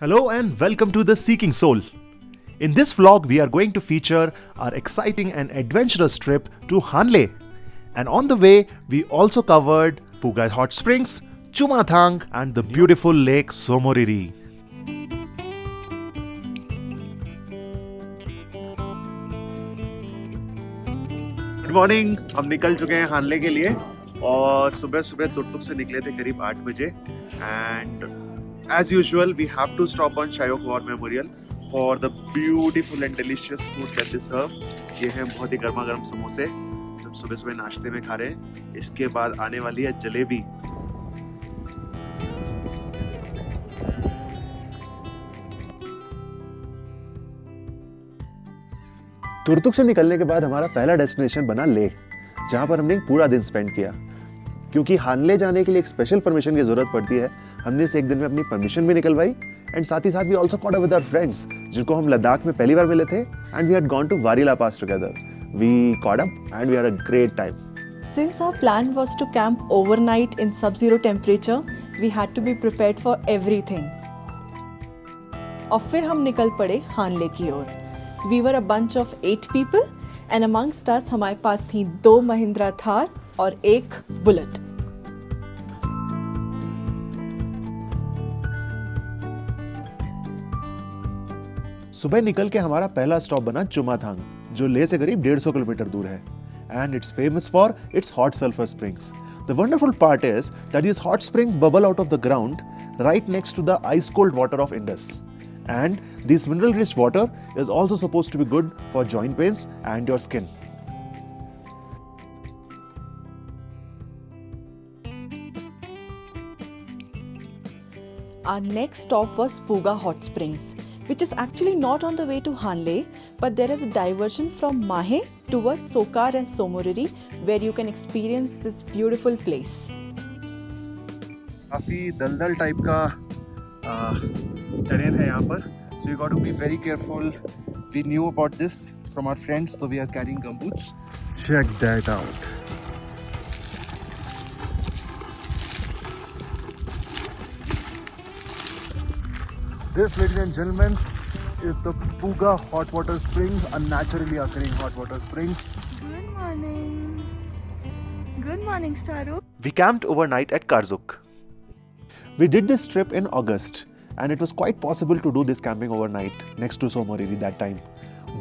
Hello and welcome to The Seeking Soul. In this vlog, we are going to feature our exciting and adventurous trip to Hanle. And on the way, we also covered Puga Hot Springs, Chumathang and the beautiful lake Tso Moriri. Good morning, हम निकल चुके हैं हानले के लिए और सुबह सुबह तुर्तुक से निकले थे करीब 8 बजे and as usual we have to stop on Shayok War Memorial for the beautiful and delicious food that they serve. ये हैं बहुत ही गर्मा गर्म समोसे जो हम सुबह सुबह नाश्ते में खा रहे हैं. इसके बाद आने वाली है जलेबी. तुर्तुक से निकलने के बाद हमारा पहला डेस्टिनेशन बना लेह, जहाँ पर हमने पूरा दिन स्पेंड किया. क्योंकि हानले जाने के लिए एक स्पेशल परमिशन की जरूरत पड़ती है, हमने इस एक दिन में अपनी परमिशन भी निकलवाई एंड साथ ही साथ we also caught up with our friends जिनको हम लद्दाख में पहली बार मिले थे and we had gone to Wari La pass together. We caught up and we had a great time. Since our plan was to camp overnight in sub-zero temperature, we had to be prepared for everything. और फिर हम निकल पड़े हानले की ओर. We were a bunch of 8 people and amongst us हमारे पास थी 2 महिंद्रा थार और 1 bullet. सुबह निकल के हमारा पहला स्टॉप बना चुमाथांग, जो लेह से करीब 150 किलोमीटर दूर है. And it's famous for its hot sulphur springs. The wonderful part is that these hot springs bubble out of the ground right next to the ice cold water of Indus. And this mineral rich water is also supposed to be good for joint pains and your skin. Our next stop was Puga Hot Springs, which is actually not on the way to Hanle, but there is a diversion from Mahe towards Sokar and Tso Moriri where you can experience this beautiful place. काफी दलदल type का terrain है यहाँ पर, so you got to be very careful. We knew about this from our friends, so we are carrying gumboots. Check that out. This, ladies and gentlemen, is the Puga Hot Water Spring, a naturally occurring hot water spring. Good morning. Good morning, Staru. We camped overnight at Karzuk. We did this trip in August and it was quite possible to do this camping overnight next to Tso Moriri that time.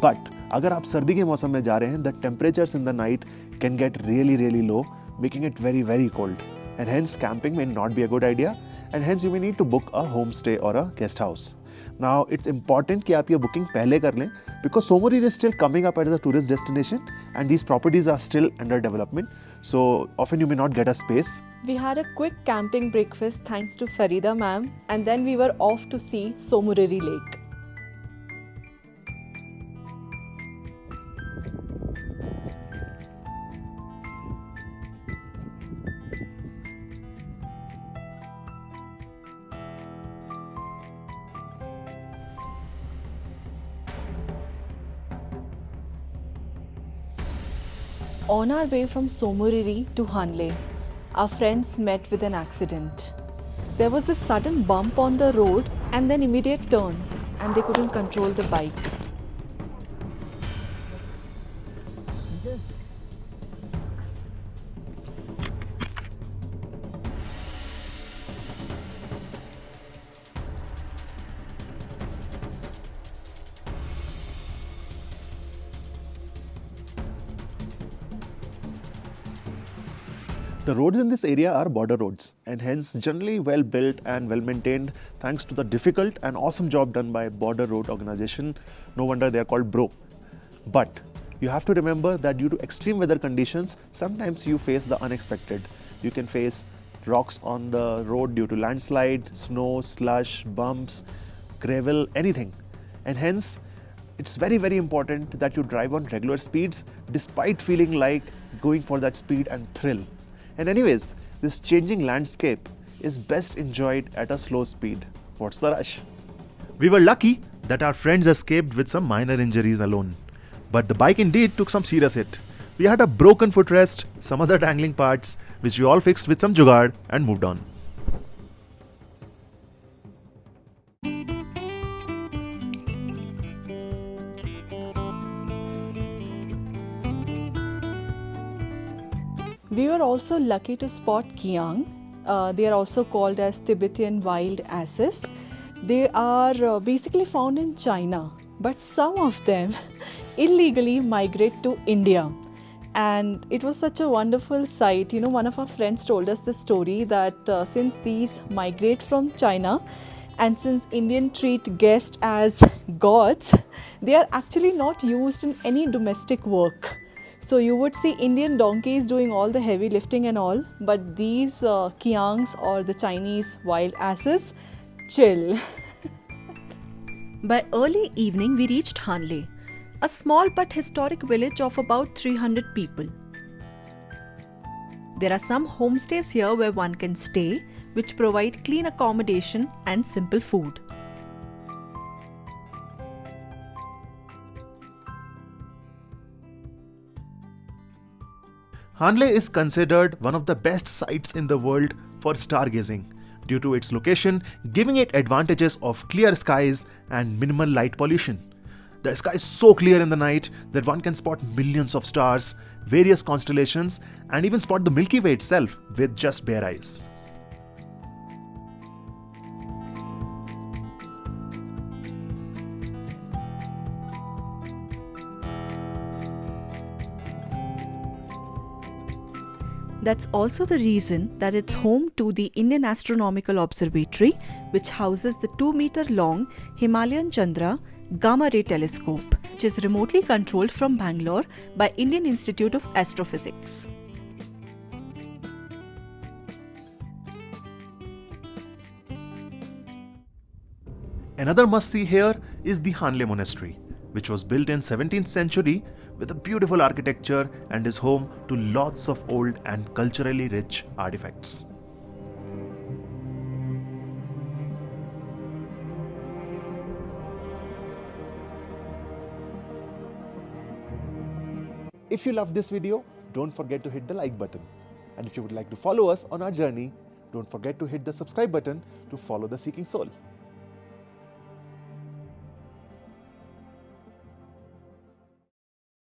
But अगर आप सर्दी के मौसम में जा रहे हैं, the temperatures in the night can get really low, making it very cold. And hence camping may not be a good idea. And hence you may need to book a homestay or a guest house. Now it's important कि आप ये booking पहले कर लें because Tso Moriri is still coming up as a tourist destination and these properties are still under development. So often you may not get a space. We had a quick camping breakfast thanks to Farida ma'am and then we were off to see Tso Moriri lake. On our way from Tso Moriri to Hanle, our friends met with an accident. There was this sudden bump on the road and then immediate turn and they couldn't control the bike. The roads in this area are border roads and hence generally well built and well maintained thanks to the difficult and awesome job done by Border Road Organization. No wonder they are called BRO. But you have to remember that due to extreme weather conditions, sometimes you face the unexpected. You can face rocks on the road due to landslide, snow, slush, bumps, gravel, anything. And hence it's very important that you drive on regular speeds despite feeling like going for that speed and thrill. And anyways, this changing landscape is best enjoyed at a slow speed. What's the rush? We were lucky that our friends escaped with some minor injuries alone. But the bike indeed took some serious hit. We had a broken footrest, some other dangling parts, which we all fixed with some jugaad and moved on. We were also lucky to spot Kiang. They are also called as Tibetan wild asses. They are basically found in China, but some of them illegally migrate to India. And it was such a wonderful sight. You know, one of our friends told us the story that since these migrate from China, and since Indian treat guests as gods, they are actually not used in any domestic work. So you would see Indian donkeys doing all the heavy lifting and all, but these Kiangs or the Chinese wild asses chill. By early evening, we reached Hanle, a small but historic village of about 300 people. There are some homestays here where one can stay, which provide clean accommodation and simple food. Hanle is considered one of the best sites in the world for stargazing due to its location, giving it advantages of clear skies and minimal light pollution. The sky is so clear in the night that one can spot millions of stars, various constellations, and even spot the Milky Way itself with just bare eyes. That's also the reason that it's home to the Indian Astronomical Observatory, which houses the 2-meter-long Himalayan Chandra Gamma Ray Telescope, which is remotely controlled from Bangalore by Indian Institute of Astrophysics. Another must-see here is the Hanle Monastery, which was built in 17th century with a beautiful architecture and is home to lots of old and culturally rich artifacts. If you loved this video, don't forget to hit the like button. And if you would like to follow us on our journey, don't forget to hit the subscribe button to follow the Seeking Soul.